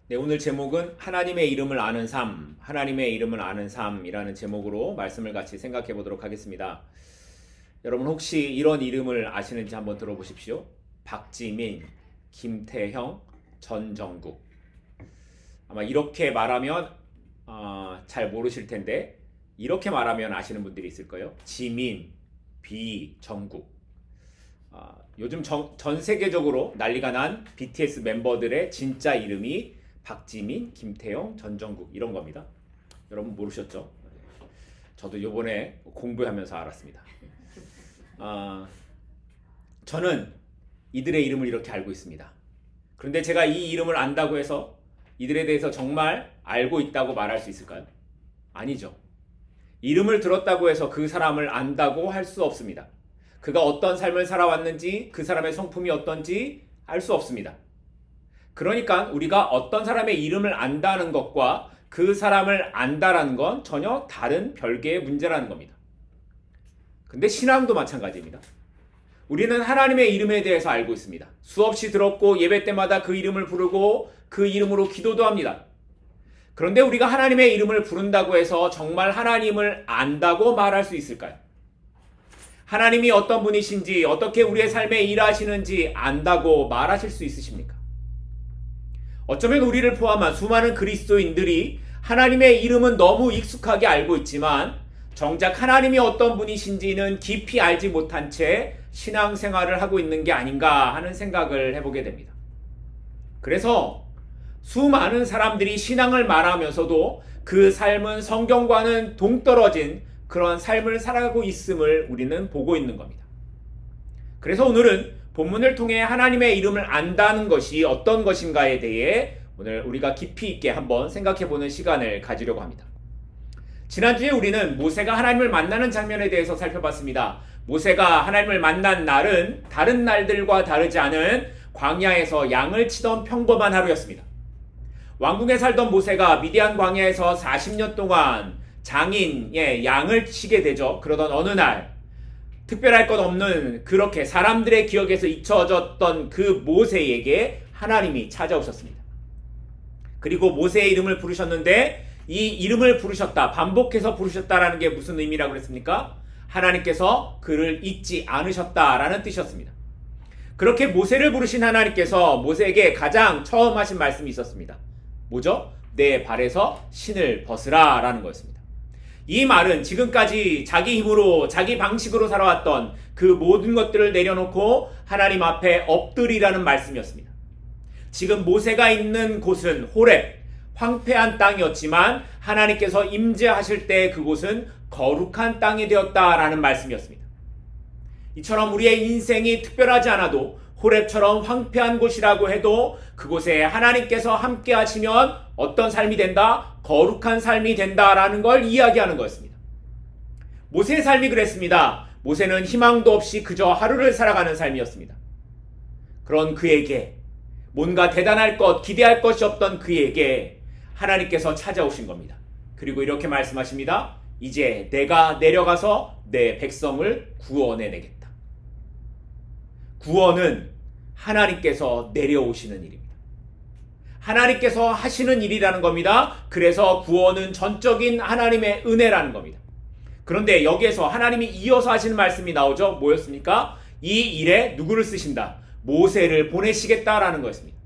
네, 오늘 제목은 하나님의 이름을 아는 삶, 하나님의 이름을 아는 삶이라는 제목으로 말씀을 같이 생각해 보도록 하겠습니다. 여러분 혹시 이런 이름을 아시는지 한번 들어보십시오. 박지민, 김태형, 전정국. 아마 이렇게 말하면 잘 모르실 텐데 이렇게 말하면 아시는 분들이 있을 거예요. 지민, 정국. 요즘 전 세계적으로 난리가 난 BTS 멤버들의 진짜 이름이 박지민, 김태형, 전정국 이런 겁니다. 여러분 모르셨죠? 저도 요번에 공부하면서 알았습니다. 저는 이들의 이름을 이렇게 알고 있습니다. 그런데 제가 이 이름을 안다고 해서 이들에 대해서 정말 알고 있다고 말할 수 있을까요? 아니죠. 이름을 들었다고 해서 그 사람을 안다고 할 수 없습니다. 그가 어떤 삶을 살아왔는지, 그 사람의 성품이 어떤지 알 수 없습니다. 그러니까 우리가 어떤 사람의 이름을 안다는 것과 그 사람을 안다라는 건 전혀 다른 별개의 문제라는 겁니다. 근데 신앙도 마찬가지입니다. 우리는 하나님의 이름에 대해서 알고 있습니다. 수없이 들었고 예배 때마다 그 이름을 부르고 그 이름으로 기도도 합니다. 그런데 우리가 하나님의 이름을 부른다고 해서 정말 하나님을 안다고 말할 수 있을까요? 하나님이 어떤 분이신지, 어떻게 우리의 삶에 일하시는지 안다고 말하실 수 있으십니까? 어쩌면 우리를 포함한 수많은 그리스도인들이 하나님의 이름은 너무 익숙하게 알고 있지만 정작 하나님이 어떤 분이신지는 깊이 알지 못한 채 신앙생활을 하고 있는 게 아닌가 하는 생각을 해보게 됩니다. 그래서 수많은 사람들이 신앙을 말하면서도 그 삶은 성경과는 동떨어진 그런 삶을 살아가고 있음을 우리는 보고 있는 겁니다. 그래서 오늘은 본문을 통해 하나님의 이름을 안다는 것이 어떤 것인가에 대해 오늘 우리가 깊이 있게 한번 생각해보는 시간을 가지려고 합니다. 지난주에 우리는 모세가 하나님을 만나는 장면에 대해서 살펴봤습니다. 모세가 하나님을 만난 날은 다른 날들과 다르지 않은 광야에서 양을 치던 평범한 하루였습니다. 왕궁에 살던 모세가 미디안 광야에서 40년 동안 장인의 양을 치게 되죠. 그러던 어느 날 특별할 것 없는 그렇게 사람들의 기억에서 잊혀졌던 그 모세에게 하나님이 찾아오셨습니다. 그리고 모세의 이름을 부르셨는데 이 이름을 부르셨다, 반복해서 부르셨다라는 게 무슨 의미라고 그랬습니까? 하나님께서 그를 잊지 않으셨다라는 뜻이었습니다. 그렇게 모세를 부르신 하나님께서 모세에게 가장 처음 하신 말씀이 있었습니다. 뭐죠? 내 발에서 신을 벗으라 라는 거였습니다. 이 말은 지금까지 자기 힘으로 자기 방식으로 살아왔던 그 모든 것들을 내려놓고 하나님 앞에 엎드리라는 말씀이었습니다. 지금 모세가 있는 곳은 호렙, 황폐한 땅이었지만 하나님께서 임재하실 때 그곳은 거룩한 땅이 되었다라는 말씀이었습니다. 이처럼 우리의 인생이 특별하지 않아도 호렙처럼 황폐한 곳이라고 해도 그곳에 하나님께서 함께 하시면 어떤 삶이 된다? 거룩한 삶이 된다라는 걸 이야기하는 거였습니다. 모세의 삶이 그랬습니다. 모세는 희망도 없이 그저 하루를 살아가는 삶이었습니다. 그런 그에게 뭔가 대단할 것, 기대할 것이 없던 그에게 하나님께서 찾아오신 겁니다. 그리고 이렇게 말씀하십니다. 이제 내가 내려가서 내 백성을 구원해내겠다. 구원은 하나님께서 내려오시는 일입니다. 하나님께서 하시는 일이라는 겁니다. 그래서 구원은 전적인 하나님의 은혜라는 겁니다. 그런데 여기에서 하나님이 이어서 하시는 말씀이 나오죠. 뭐였습니까? 이 일에 누구를 쓰신다? 모세를 보내시겠다라는 거였습니다.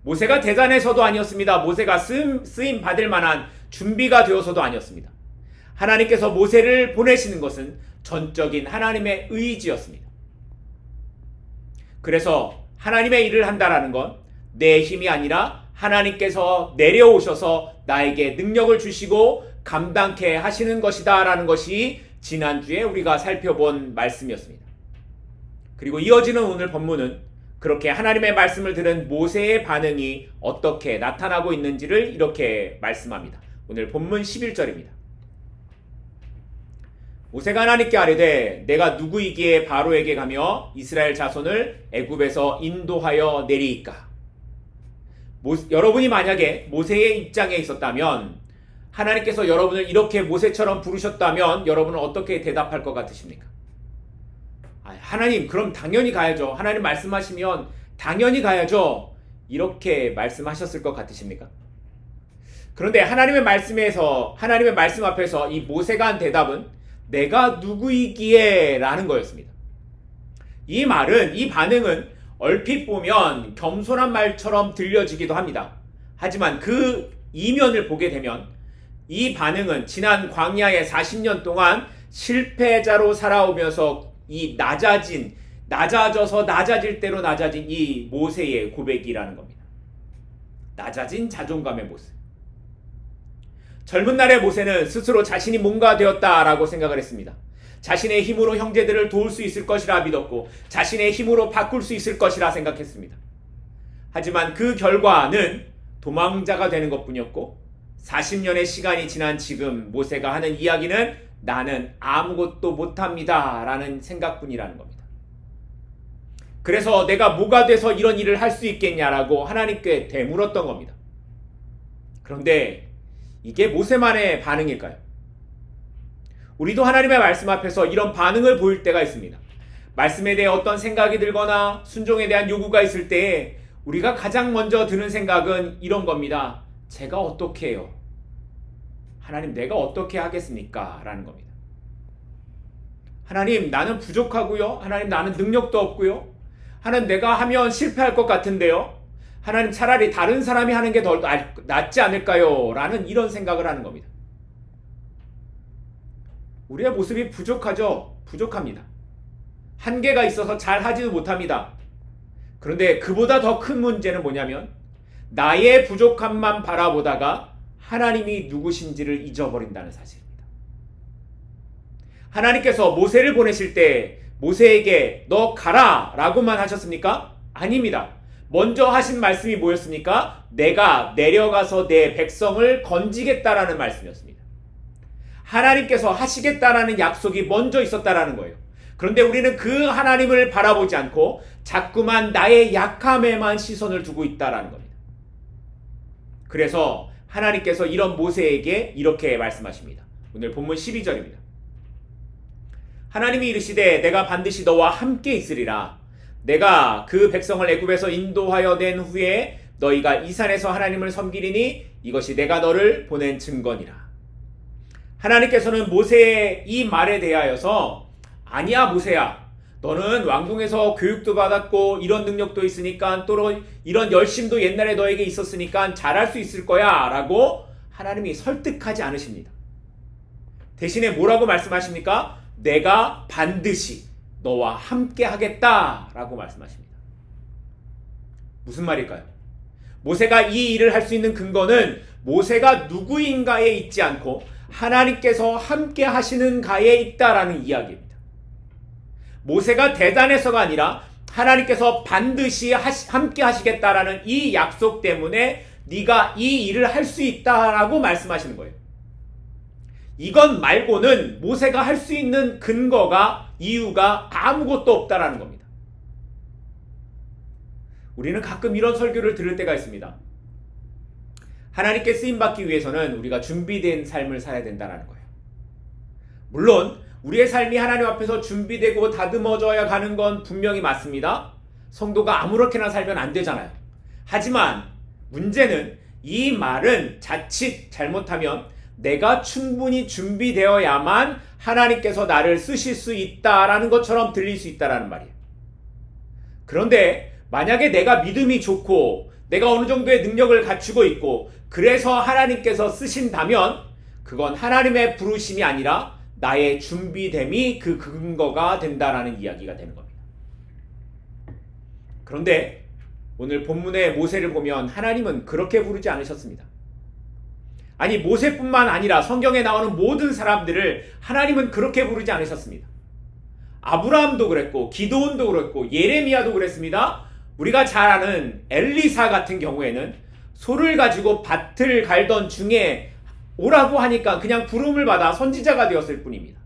모세가 대단해서도 아니었습니다. 모세가 쓰임 받을 만한 준비가 되어서도 아니었습니다. 하나님께서 모세를 보내시는 것은 전적인 하나님의 의지였습니다. 그래서 하나님의 일을 한다라는 건 내 힘이 아니라 하나님께서 내려오셔서 나에게 능력을 주시고 감당케 하시는 것이다 라는 것이 지난주에 우리가 살펴본 말씀이었습니다. 그리고 이어지는 오늘 본문은 그렇게 하나님의 말씀을 들은 모세의 반응이 어떻게 나타나고 있는지를 이렇게 말씀합니다. 오늘 본문 11절입니다. 모세가 하나님께 아뢰되 내가 누구이기에 바로에게 가며 이스라엘 자손을 애굽에서 인도하여 내리이까? 여러분이 만약에 모세의 입장에 있었다면 하나님께서 여러분을 이렇게 모세처럼 부르셨다면 여러분은 어떻게 대답할 것 같으십니까? 하나님 그럼 당연히 가야죠. 하나님 말씀하시면 당연히 가야죠. 이렇게 말씀하셨을 것 같으십니까? 그런데 하나님의 말씀 앞에서 이 모세가 한 대답은 내가 누구이기에 라는 거였습니다. 이 반응은 얼핏 보면 겸손한 말처럼 들려지기도 합니다. 하지만 그 이면을 보게 되면 이 반응은 지난 광야의 40년 동안 실패자로 살아오면서 이 낮아져서 낮아질 대로 낮아진 이 모세의 고백이라는 겁니다. 낮아진 자존감의 모습. 젊은 날의 모세는 스스로 자신이 뭔가 되었다라고 생각을 했습니다. 자신의 힘으로 형제들을 도울 수 있을 것이라 믿었고 자신의 힘으로 바꿀 수 있을 것이라 생각했습니다. 하지만 그 결과는 도망자가 되는 것뿐이었고 40년의 시간이 지난 지금 모세가 하는 이야기는 나는 아무것도 못합니다 라는 생각뿐이라는 겁니다. 그래서 내가 뭐가 돼서 이런 일을 할 수 있겠냐라고 하나님께 되물었던 겁니다. 그런데 이게 모세만의 반응일까요? 우리도 하나님의 말씀 앞에서 이런 반응을 보일 때가 있습니다. 말씀에 대해 어떤 생각이 들거나 순종에 대한 요구가 있을 때에 우리가 가장 먼저 드는 생각은 이런 겁니다. 제가 어떻게 해요? 하나님, 내가 어떻게 하겠습니까? 라는 겁니다. 하나님, 나는 부족하고요. 하나님, 나는 능력도 없고요. 하나님, 내가 하면 실패할 것 같은데요. 하나님, 차라리 다른 사람이 하는 게 더 낫지 않을까요? 라는 이런 생각을 하는 겁니다. 우리의 모습이 부족하죠. 부족합니다. 한계가 있어서 잘 하지도 못합니다. 그런데 그보다 더 큰 문제는 뭐냐면 나의 부족함만 바라보다가 하나님이 누구신지를 잊어버린다는 사실입니다. 하나님께서 모세를 보내실 때 모세에게 너 가라 라고만 하셨습니까? 아닙니다. 먼저 하신 말씀이 뭐였습니까? 내가 내려가서 내 백성을 건지겠다라는 말씀이었습니다. 하나님께서 하시겠다라는 약속이 먼저 있었다라는 거예요. 그런데 우리는 그 하나님을 바라보지 않고 자꾸만 나의 약함에만 시선을 두고 있다라는 겁니다. 그래서 하나님께서 이런 모세에게 이렇게 말씀하십니다. 오늘 본문 12절입니다. 하나님이 이르시되 내가 반드시 너와 함께 있으리라. 내가 그 백성을 애굽에서 인도하여 낸 후에 너희가 이 산에서 하나님을 섬기리니 이것이 내가 너를 보낸 증거니라. 하나님께서는 모세의 이 말에 대하여서 아니야 모세야, 너는 왕궁에서 교육도 받았고 이런 능력도 있으니까 또 이런 열심도 옛날에 너에게 있었으니까 잘할 수 있을 거야 라고 하나님이 설득하지 않으십니다. 대신에 뭐라고 말씀하십니까? 내가 반드시 너와 함께 하겠다 라고 말씀하십니다. 무슨 말일까요? 모세가 이 일을 할 수 있는 근거는 모세가 누구인가에 있지 않고 하나님께서 함께 하시는 가에 있다라는 이야기입니다. 모세가 대단해서가 아니라 하나님께서 반드시 함께 하시겠다라는 이 약속 때문에 네가 이 일을 할 수 있다라고 말씀하시는 거예요. 이것 말고는 모세가 할 수 있는 이유가 아무것도 없다라는 겁니다. 우리는 가끔 이런 설교를 들을 때가 있습니다. 하나님께 쓰임받기 위해서는 우리가 준비된 삶을 살아야 된다는 거예요. 물론 우리의 삶이 하나님 앞에서 준비되고 다듬어져야 가는 건 분명히 맞습니다. 성도가 아무렇게나 살면 안 되잖아요. 하지만 문제는 이 말은 자칫 잘못하면 내가 충분히 준비되어야만 하나님께서 나를 쓰실 수 있다라는 것처럼 들릴 수 있다라는 말이에요. 그런데 만약에 내가 믿음이 좋고 내가 어느 정도의 능력을 갖추고 있고 그래서 하나님께서 쓰신다면 그건 하나님의 부르심이 아니라 나의 준비됨이 그 근거가 된다라는 이야기가 되는 겁니다. 그런데 오늘 본문의 모세를 보면 하나님은 그렇게 부르지 않으셨습니다. 아니, 모세뿐만 아니라 성경에 나오는 모든 사람들을 하나님은 그렇게 부르지 않으셨습니다. 아브라함도 그랬고 기드온도 그랬고 예레미야도 그랬습니다. 우리가 잘 아는 엘리사 같은 경우에는 소를 가지고 밭을 갈던 중에 오라고 하니까 그냥 부름을 받아 선지자가 되었을 뿐입니다.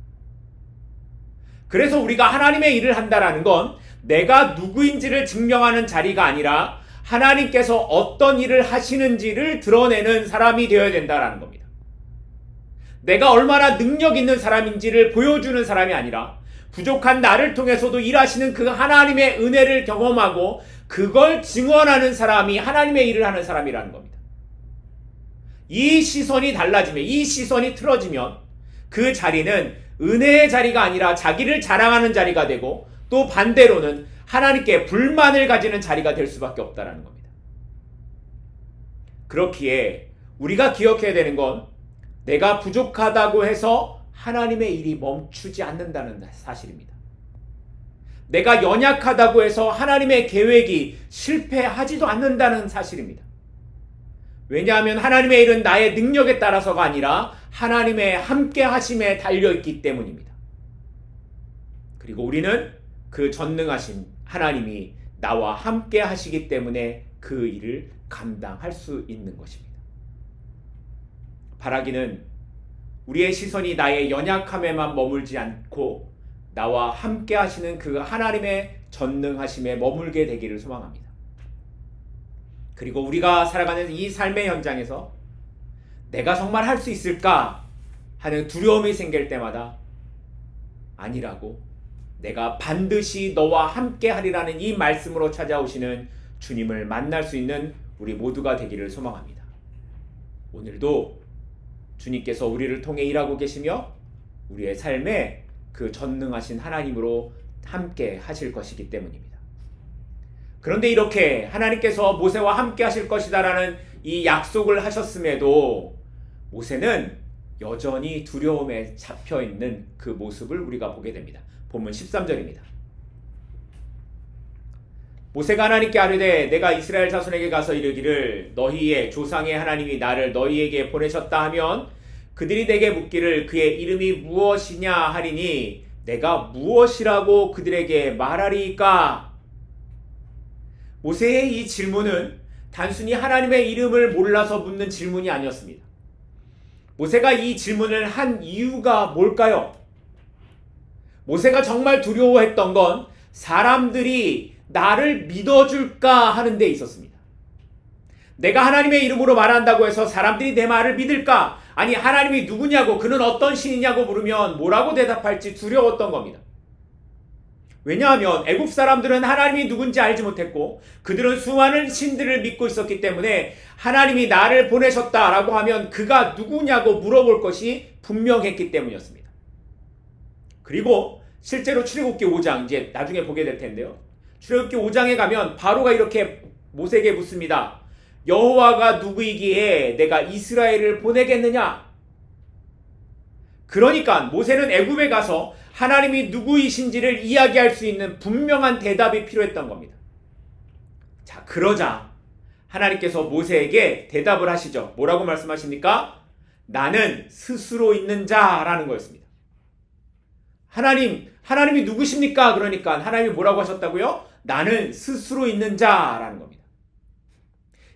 그래서 우리가 하나님의 일을 한다라는 건 내가 누구인지를 증명하는 자리가 아니라 하나님께서 어떤 일을 하시는지를 드러내는 사람이 되어야 된다라는 겁니다. 내가 얼마나 능력 있는 사람인지를 보여주는 사람이 아니라 부족한 나를 통해서도 일하시는 그 하나님의 은혜를 경험하고 그걸 증언하는 사람이 하나님의 일을 하는 사람이라는 겁니다. 이 시선이 달라지면, 이 시선이 틀어지면 그 자리는 은혜의 자리가 아니라 자기를 자랑하는 자리가 되고, 또 반대로는 하나님께 불만을 가지는 자리가 될 수밖에 없다는 겁니다. 그렇기에 우리가 기억해야 되는 건 내가 부족하다고 해서 하나님의 일이 멈추지 않는다는 사실입니다. 내가 연약하다고 해서 하나님의 계획이 실패하지도 않는다는 사실입니다. 왜냐하면 하나님의 일은 나의 능력에 따라서가 아니라 하나님의 함께 하심에 달려있기 때문입니다. 그리고 우리는 그 전능하신 하나님이 나와 함께 하시기 때문에 그 일을 감당할 수 있는 것입니다. 바라기는 우리의 시선이 나의 연약함에만 머물지 않고 나와 함께 하시는 그 하나님의 전능하심에 머물게 되기를 소망합니다. 그리고 우리가 살아가는 이 삶의 현장에서 내가 정말 할 수 있을까 하는 두려움이 생길 때마다 아니라고, 내가 반드시 너와 함께 하리라는 이 말씀으로 찾아오시는 주님을 만날 수 있는 우리 모두가 되기를 소망합니다. 오늘도 주님께서 우리를 통해 일하고 계시며 우리의 삶에 그 전능하신 하나님으로 함께 하실 것이기 때문입니다. 그런데 이렇게 하나님께서 모세와 함께 하실 것이다라는 이 약속을 하셨음에도 모세는 여전히 두려움에 잡혀있는 그 모습을 우리가 보게 됩니다. 본문 13절입니다. 모세가 하나님께 아뢰되 내가 이스라엘 자손에게 가서 이르기를 너희의 조상의 하나님이 나를 너희에게 보내셨다 하면 그들이 내게 묻기를 그의 이름이 무엇이냐 하리니 내가 무엇이라고 그들에게 말하리이까? 모세의 이 질문은 단순히 하나님의 이름을 몰라서 묻는 질문이 아니었습니다. 모세가 이 질문을 한 이유가 뭘까요? 모세가 정말 두려워했던 건 사람들이 나를 믿어줄까 하는 데 있었습니다. 내가 하나님의 이름으로 말한다고 해서 사람들이 내 말을 믿을까? 아니, 하나님이 누구냐고, 그는 어떤 신이냐고 물으면 뭐라고 대답할지 두려웠던 겁니다. 왜냐하면 애굽 사람들은 하나님이 누군지 알지 못했고 그들은 수많은 신들을 믿고 있었기 때문에 하나님이 나를 보내셨다라고 하면 그가 누구냐고 물어볼 것이 분명했기 때문이었습니다. 그리고 실제로 출애굽기 5장, 이제 나중에 보게 될 텐데요. 출애굽기 5장에 가면 바로가 이렇게 모세에게 묻습니다. 여호와가 누구이기에 내가 이스라엘을 보내겠느냐? 그러니까 모세는 애굽에 가서 하나님이 누구이신지를 이야기할 수 있는 분명한 대답이 필요했던 겁니다. 자, 그러자 하나님께서 모세에게 대답을 하시죠. 뭐라고 말씀하십니까? 나는 스스로 있는 자라는 거였습니다. 하나님이 누구십니까? 그러니까 하나님이 뭐라고 하셨다고요? 나는 스스로 있는 자라는 겁니다.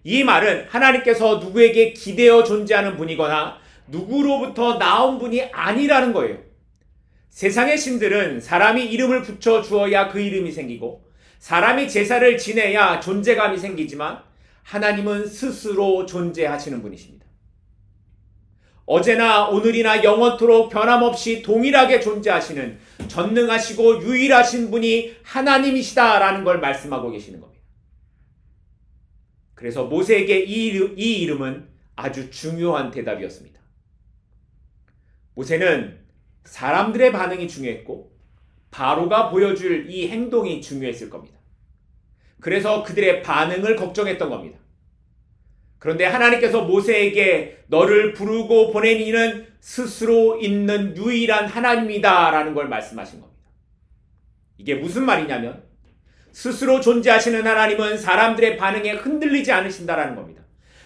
이 말은 하나님께서 누구에게 기대어 존재하는 분이거나 누구로부터 나온 분이 아니라는 거예요. 세상의 신들은 사람이 이름을 붙여 주어야 그 이름이 생기고 사람이 제사를 지내야 존재감이 생기지만 하나님은 스스로 존재하시는 분이십니다. 어제나 오늘이나 영원토록 변함없이 동일하게 존재하시는 전능하시고 유일하신 분이 하나님이시다라는 걸 말씀하고 계시는 겁니다. 그래서 모세에게 이 이름은 아주 중요한 대답이었습니다. 모세는 사람들의 반응이 중요했고 바로가 보여줄 이 행동이 중요했을 겁니다. 그래서 그들의 반응을 걱정했던 겁니다. 그런데 하나님께서 모세에게 너를 부르고 보낸 이는 스스로 있는 유일한 하나님이다 라는 걸 말씀하신 겁니다. 이게 무슨 말이냐면 스스로 존재하시는 하나님은 사람들의 반응에 흔들리지 않으신다라는 겁니다.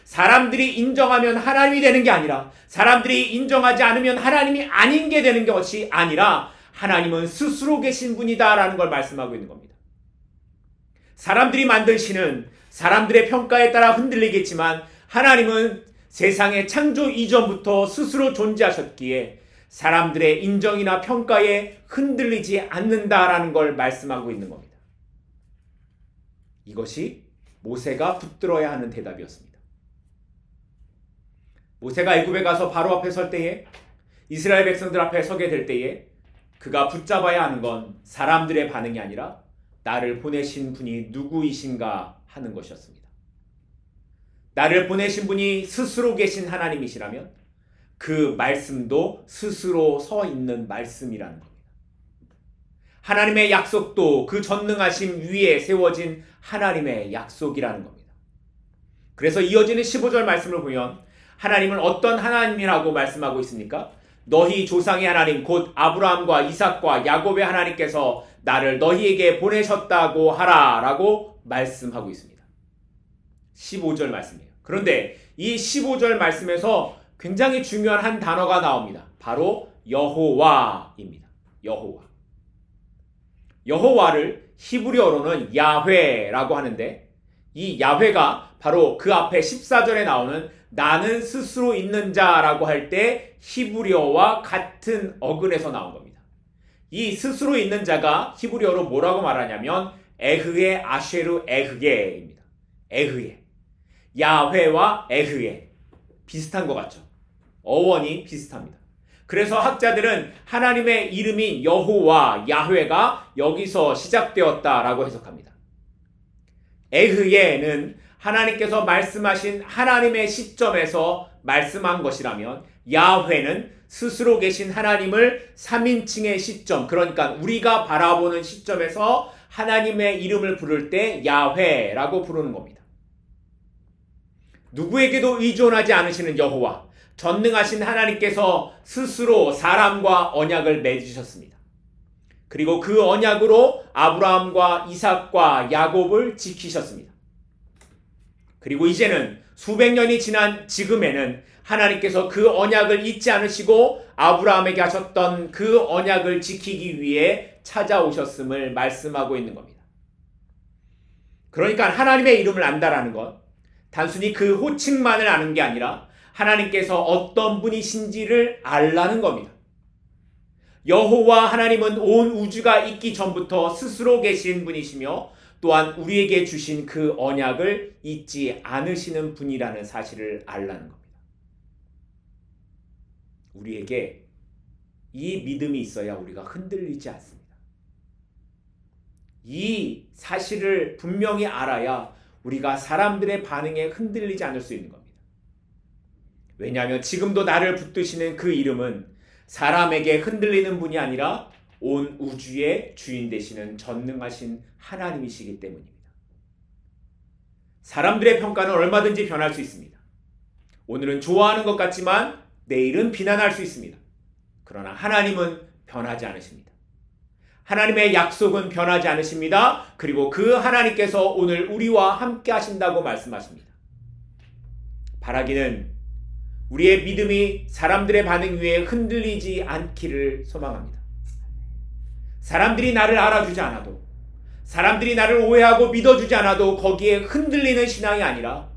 사람들이 인정하면 하나님이 되는 게 아니라 사람들이 인정하지 않으면 하나님이 아닌 게 되는 것이 아니라 하나님은 스스로 계신 분이다라는 걸 말씀하고 있는 겁니다. 사람들이 만든 신은 사람들의 평가에 따라 흔들리겠지만 하나님은 세상의 창조 이전부터 스스로 존재하셨기에 사람들의 인정이나 평가에 흔들리지 않는다라는 걸 말씀하고 있는 겁니다. 이것이 모세가 붙들어야 하는 대답이었습니다. 모세가 애굽에 가서 바로 앞에 설 때에 이스라엘 백성들 앞에 서게 될 때에 그가 붙잡아야 하는 건 사람들의 반응이 아니라 나를 보내신 분이 누구이신가 하는 것이었습니다. 나를 보내신 분이 스스로 계신 하나님이시라면 그 말씀도 스스로 서 있는 말씀이라는 겁니다. 하나님의 약속도 그 전능하심 위에 세워진 하나님의 약속이라는 겁니다. 그래서 이어지는 15절 말씀을 보면 하나님은 어떤 하나님이라고 말씀하고 있습니까? 너희 조상의 하나님 곧 아브라함과 이삭과 야곱의 하나님께서 나를 너희에게 보내셨다고 하라 라고 말씀하고 있습니다. 15절 말씀이에요. 그런데 이 15절 말씀에서 굉장히 중요한 한 단어가 나옵니다. 바로 여호와입니다. 여호와. 여호와를 히브리어로는 야훼라고 하는데 이 야훼가 바로 그 앞에 14절에 나오는 나는 스스로 있는 자라고 할 때 히브리어와 같은 어근에서 나온 겁니다. 이 스스로 있는 자가 히브리어로 뭐라고 말하냐면 에흐에 아쉐르 에흐게입니다. 에흐에. 야훼와 에흐에. 비슷한 것 같죠? 어원이 비슷합니다. 그래서 학자들은 하나님의 이름인 여호와, 야훼가 여기서 시작되었다라고 해석합니다. 에흐예는 하나님께서 말씀하신 하나님의 시점에서 말씀한 것이라면 야훼는 스스로 계신 하나님을 3인칭의 시점, 그러니까 우리가 바라보는 시점에서 하나님의 이름을 부를 때 야훼라고 부르는 겁니다. 누구에게도 의존하지 않으시는 여호와, 전능하신 하나님께서 스스로 사람과 언약을 맺으셨습니다. 그리고 그 언약으로 아브라함과 이삭과 야곱을 지키셨습니다. 그리고 이제는 수백 년이 지난 지금에는 하나님께서 그 언약을 잊지 않으시고 아브라함에게 하셨던 그 언약을 지키기 위해 찾아오셨음을 말씀하고 있는 겁니다. 그러니까 하나님의 이름을 안다라는 것, 단순히 그 호칭만을 아는 게 아니라 하나님께서 어떤 분이신지를 알라는 겁니다. 여호와 하나님은 온 우주가 있기 전부터 스스로 계신 분이시며 또한 우리에게 주신 그 언약을 잊지 않으시는 분이라는 사실을 알라는 겁니다. 우리에게 이 믿음이 있어야 우리가 흔들리지 않습니다. 이 사실을 분명히 알아야 우리가 사람들의 반응에 흔들리지 않을 수 있는 겁니다. 왜냐하면 지금도 나를 붙드시는 그 이름은 사람에게 흔들리는 분이 아니라 온 우주의 주인 되시는 전능하신 하나님이시기 때문입니다. 사람들의 평가는 얼마든지 변할 수 있습니다. 오늘은 좋아하는 것 같지만 내일은 비난할 수 있습니다. 그러나 하나님은 변하지 않으십니다. 하나님의 약속은 변하지 않으십니다. 그리고 그 하나님께서 오늘 우리와 함께 하신다고 말씀하십니다. 바라기는 우리의 믿음이 사람들의 반응 위에 흔들리지 않기를 소망합니다. 사람들이 나를 알아주지 않아도, 사람들이 나를 오해하고 믿어주지 않아도 거기에 흔들리는 신앙이 아니라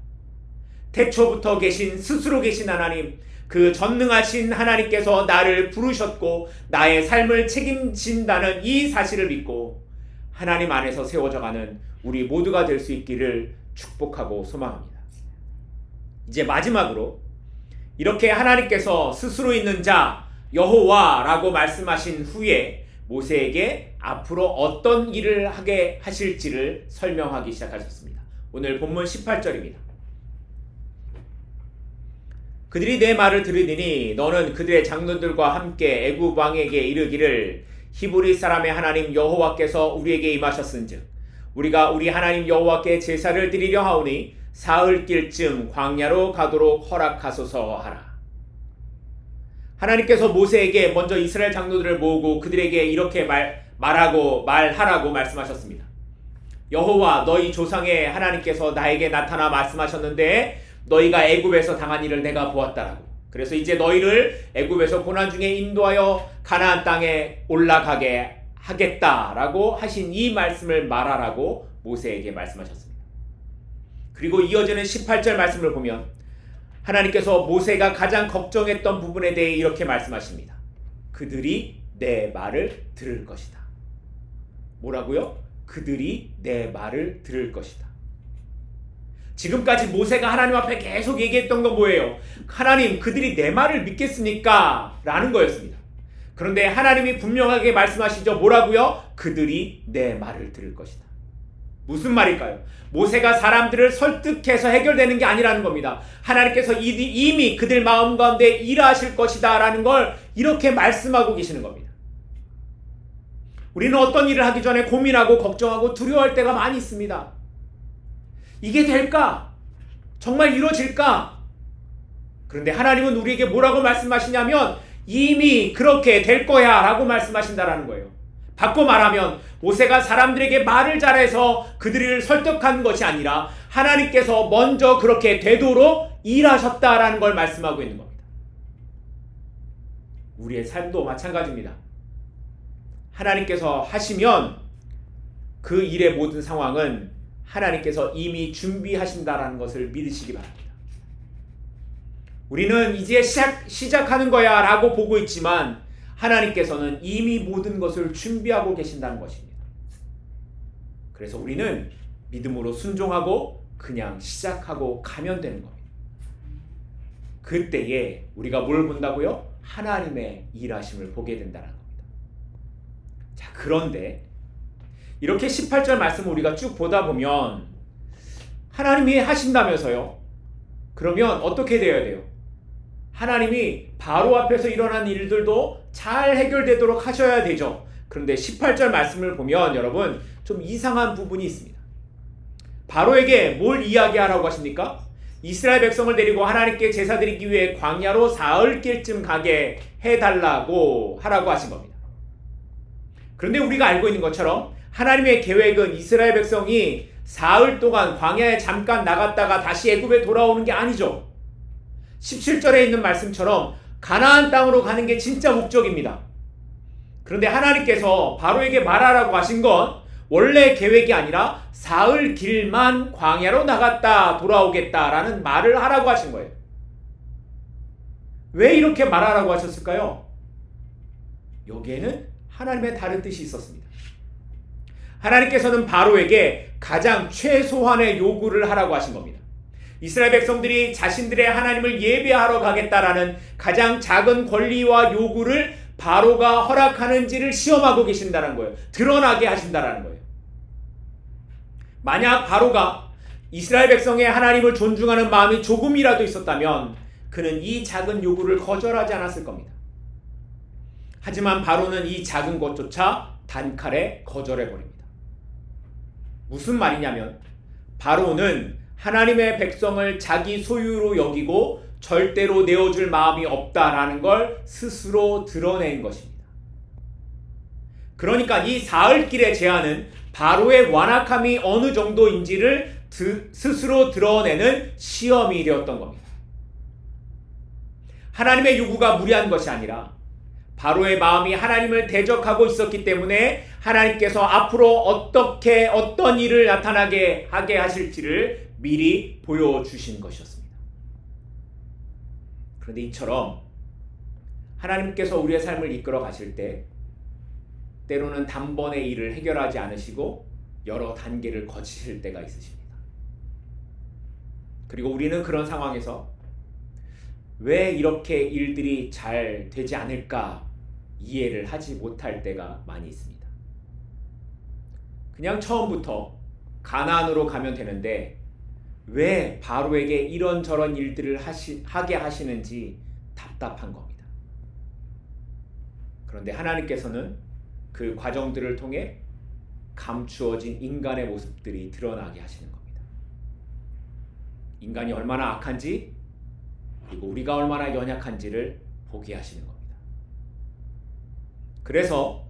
태초부터 계신 스스로 계신 하나님, 그 전능하신 하나님께서 나를 부르셨고 나의 삶을 책임진다는 이 사실을 믿고 하나님 안에서 세워져가는 우리 모두가 될 수 있기를 축복하고 소망합니다. 이제 마지막으로 이렇게 하나님께서 스스로 있는 자 여호와라고 말씀하신 후에 모세에게 앞으로 어떤 일을 하게 하실지를 설명하기 시작하셨습니다. 오늘 본문 18절입니다. 그들이 내 말을 들으니 너는 그들의 장로들과 함께 애굽 왕에게 이르기를 히브리 사람의 하나님 여호와께서 우리에게 임하셨은즉 우리가 우리 하나님 여호와께 제사를 드리려 하오니 사흘길쯤 광야로 가도록 허락하소서 하라. 하나님께서 모세에게 먼저 이스라엘 장로들을 모으고 그들에게 이렇게 말하라고 말씀하셨습니다. 여호와 너희 조상의 하나님께서 나에게 나타나 말씀하셨는데 너희가 애굽에서 당한 일을 내가 보았다라고. 그래서 이제 너희를 애굽에서 고난 중에 인도하여 가나안 땅에 올라가게 하겠다라고 하신 이 말씀을 말하라고 모세에게 말씀하셨습니다. 그리고 이어지는 18절 말씀을 보면 하나님께서 모세가 가장 걱정했던 부분에 대해 이렇게 말씀하십니다. 그들이 내 말을 들을 것이다. 뭐라고요? 그들이 내 말을 들을 것이다. 지금까지 모세가 하나님 앞에 계속 얘기했던 건 뭐예요? 하나님, 그들이 내 말을 믿겠습니까? 라는 거였습니다. 그런데 하나님이 분명하게 말씀하시죠. 뭐라고요? 그들이 내 말을 들을 것이다. 무슨 말일까요? 모세가 사람들을 설득해서 해결되는 게 아니라는 겁니다. 하나님께서 이미 그들 마음 가운데 일하실 것이다 라는 걸 이렇게 말씀하고 계시는 겁니다. 우리는 어떤 일을 하기 전에 고민하고 걱정하고 두려워할 때가 많이 있습니다. 이게 될까? 정말 이루어질까? 그런데 하나님은 우리에게 뭐라고 말씀하시냐면 이미 그렇게 될 거야 라고 말씀하신다라는 거예요. 바꿔 말하면 모세가 사람들에게 말을 잘해서 그들을 설득한 것이 아니라 하나님께서 먼저 그렇게 되도록 일하셨다라는 걸 말씀하고 있는 겁니다. 우리의 삶도 마찬가지입니다. 하나님께서 하시면 그 일의 모든 상황은 하나님께서 이미 준비하신다라는 것을 믿으시기 바랍니다. 우리는 이제 시작하는 거야 라고 보고 있지만 하나님께서는 이미 모든 것을 준비하고 계신다는 것입니다. 그래서 우리는 믿음으로 순종하고 그냥 시작하고 가면 되는 겁니다. 그때에 우리가 뭘 본다고요? 하나님의 일하심을 보게 된다는 겁니다. 자, 그런데 이렇게 18절 말씀을 우리가 쭉 보다 보면 하나님이 하신다면서요? 그러면 어떻게 되어야 돼요? 하나님이 바로 앞에서 일어난 일들도 잘 해결되도록 하셔야 되죠. 그런데 18절 말씀을 보면 여러분 좀 이상한 부분이 있습니다. 바로에게 뭘 이야기하라고 하십니까? 이스라엘 백성을 데리고 하나님께 제사 드리기 위해 광야로 사흘길쯤 가게 해달라고 하라고 하신 겁니다. 그런데 우리가 알고 있는 것처럼 하나님의 계획은 이스라엘 백성이 사흘 동안 광야에 잠깐 나갔다가 다시 애굽에 돌아오는 게 아니죠. 17절에 있는 말씀처럼 가나안 땅으로 가는 게 진짜 목적입니다. 그런데 하나님께서 바로에게 말하라고 하신 건 원래 계획이 아니라 사흘 길만 광야로 나갔다 돌아오겠다라는 말을 하라고 하신 거예요. 왜 이렇게 말하라고 하셨을까요? 여기에는 하나님의 다른 뜻이 있었습니다. 하나님께서는 바로에게 가장 최소한의 요구를 하라고 하신 겁니다. 이스라엘 백성들이 자신들의 하나님을 예배하러 가겠다라는 가장 작은 권리와 요구를 바로가 허락하는지를 시험하고 계신다는 거예요. 드러나게 하신다라는 거예요. 만약 바로가 이스라엘 백성의 하나님을 존중하는 마음이 조금이라도 있었다면 그는 이 작은 요구를 거절하지 않았을 겁니다. 하지만 바로는 이 작은 것조차 단칼에 거절해버립니다. 무슨 말이냐면 바로는 하나님의 백성을 자기 소유로 여기고 절대로 내어줄 마음이 없다라는 걸 스스로 드러낸 것입니다. 그러니까 이 사흘길의 제안은 바로의 완악함이 어느 정도인지를 스스로 드러내는 시험이 되었던 겁니다. 하나님의 요구가 무리한 것이 아니라 바로의 마음이 하나님을 대적하고 있었기 때문에 하나님께서 앞으로 어떤 일을 나타나게 하게 하실지를 미리 보여주신 것이었습니다. 그런데 이처럼 하나님께서 우리의 삶을 이끌어 가실 때 때로는 단번에 일을 해결하지 않으시고 여러 단계를 거치실 때가 있으십니다. 그리고 우리는 그런 상황에서 왜 이렇게 일들이 잘 되지 않을까 이해를 하지 못할 때가 많이 있습니다. 그냥 처음부터 가나안으로 가면 되는데 왜 바로에게 이런저런 일들을 하게 하시는지 답답한 겁니다. 그런데 하나님께서는 그 과정들을 통해 감추어진 인간의 모습들이 드러나게 하시는 겁니다. 인간이 얼마나 악한지 그리고 우리가 얼마나 연약한지를 보게 하시는 겁니다. 그래서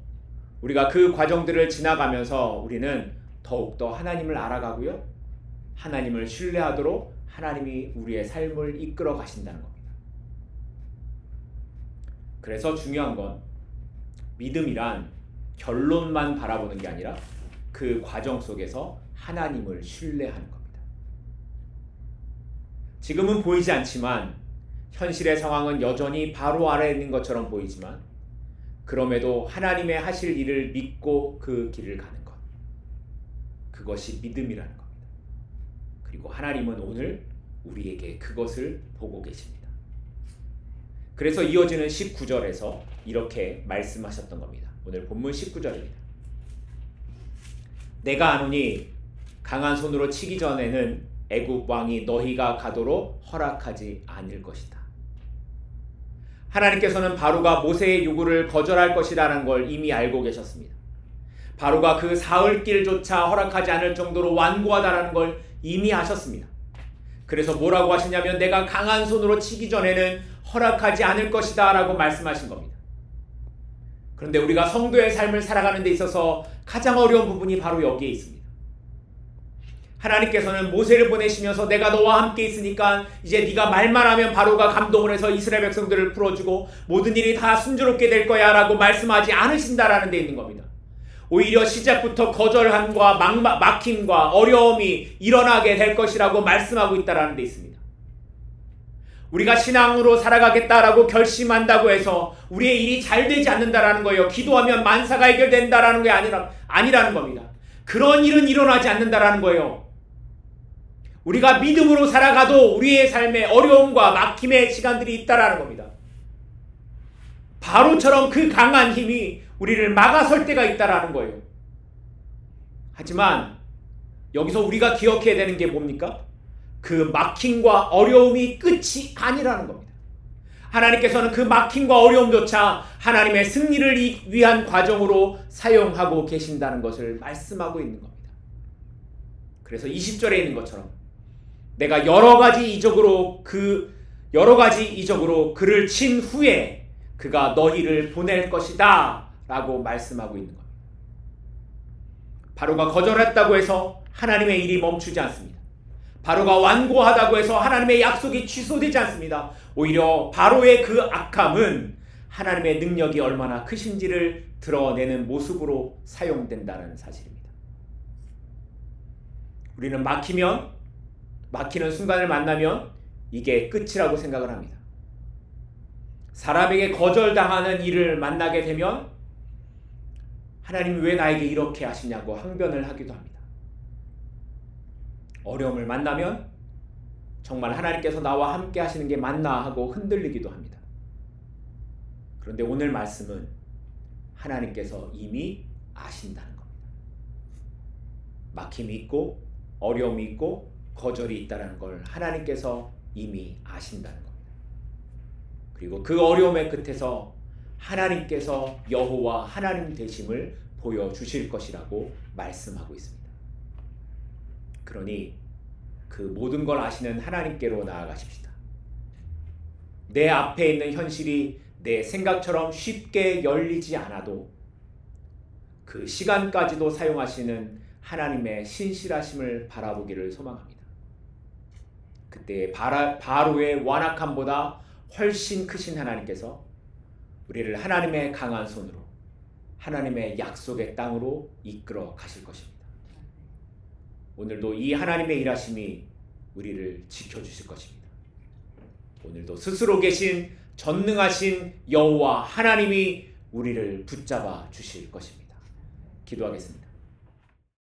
우리가 그 과정들을 지나가면서 우리는 더욱더 하나님을 알아가고요. 하나님을 신뢰하도록 하나님이 우리의 삶을 이끌어 가신다는 겁니다. 그래서 중요한 건 믿음이란 결론만 바라보는 게 아니라 그 과정 속에서 하나님을 신뢰하는 겁니다. 지금은 보이지 않지만 현실의 상황은 여전히 바로 아래에 있는 것처럼 보이지만 그럼에도 하나님의 하실 일을 믿고 그 길을 가는 것. 그것이 믿음이라는 겁니다. 그리고 하나님은 오늘 우리에게 그것을 보고 계십니다. 그래서 이어지는 19절에서 이렇게 말씀하셨던 겁니다. 오늘 본문 19절입니다. 내가 아노니 강한 손으로 치기 전에는 애굽 왕이 너희가 가도록 허락하지 않을 것이다. 하나님께서는 바로가 모세의 요구를 거절할 것이라는 걸 이미 알고 계셨습니다. 바로가 그 사흘 길조차 허락하지 않을 정도로 완고하다라는 걸 이미 아셨습니다. 그래서 뭐라고 하시냐면 내가 강한 손으로 치기 전에는 허락하지 않을 것이다 라고 말씀하신 겁니다. 그런데 우리가 성도의 삶을 살아가는 데 있어서 가장 어려운 부분이 바로 여기에 있습니다. 하나님께서는 모세를 보내시면서 내가 너와 함께 있으니까 이제 네가 말만 하면 바로가 감동을 해서 이스라엘 백성들을 풀어주고 모든 일이 다 순조롭게 될 거야 라고 말씀하지 않으신다라는 데 있는 겁니다. 오히려 시작부터 거절함과 막힘과 어려움이 일어나게 될 것이라고 말씀하고 있다라는 데 있습니다. 우리가 신앙으로 살아가겠다라고 결심한다고 해서 우리의 일이 잘 되지 않는다라는 거예요. 기도하면 만사가 해결된다라는 게 아니라는 겁니다. 그런 일은 일어나지 않는다라는 거예요. 우리가 믿음으로 살아가도 우리의 삶에 어려움과 막힘의 시간들이 있다라는 겁니다. 바로처럼 그 강한 힘이 우리를 막아설 때가 있다라는 거예요. 하지만 여기서 우리가 기억해야 되는 게 뭡니까? 그 막힘과 어려움이 끝이 아니라는 겁니다. 하나님께서는 그 막힘과 어려움조차 하나님의 승리를 위한 과정으로 사용하고 계신다는 것을 말씀하고 있는 겁니다. 그래서 20절에 있는 것처럼 내가 여러 가지 이적으로 그를 친 후에 그가 너희를 보낼 것이다 라고 말씀하고 있는 겁니다. 바로가 거절했다고 해서 하나님의 일이 멈추지 않습니다. 바로가 완고하다고 해서 하나님의 약속이 취소되지 않습니다. 오히려 바로의 그 악함은 하나님의 능력이 얼마나 크신지를 드러내는 모습으로 사용된다는 사실입니다. 우리는 막히는 순간을 만나면 이게 끝이라고 생각을 합니다. 사람에게 거절당하는 일을 만나게 되면 하나님이 왜 나에게 이렇게 하시냐고 항변을 하기도 합니다. 어려움을 만나면 정말 하나님께서 나와 함께 하시는 게 맞나 하고 흔들리기도 합니다. 그런데 오늘 말씀은 하나님께서 이미 아신다는 겁니다. 막힘이 있고 어려움이 있고 거절이 있다는 걸 하나님께서 이미 아신다는 겁니다. 그리고 그 어려움의 끝에서 하나님께서 여호와 하나님 되심을 보여주실 것이라고 말씀하고 있습니다. 그러니 그 모든 걸 아시는 하나님께로 나아가십시다. 내 앞에 있는 현실이 내 생각처럼 쉽게 열리지 않아도 그 시간까지도 사용하시는 하나님의 신실하심을 바라보기를 소망합니다. 그때 바로의 완악함보다 훨씬 크신 하나님께서 우리를 하나님의 강한 손으로 하나님의 약속의 땅으로 이끌어 가실 것입니다. 오늘도 이 하나님의 일하심이 우리를 지켜주실 것입니다. 오늘도 스스로 계신 전능하신 여호와 하나님이 우리를 붙잡아 주실 것입니다. 기도하겠습니다.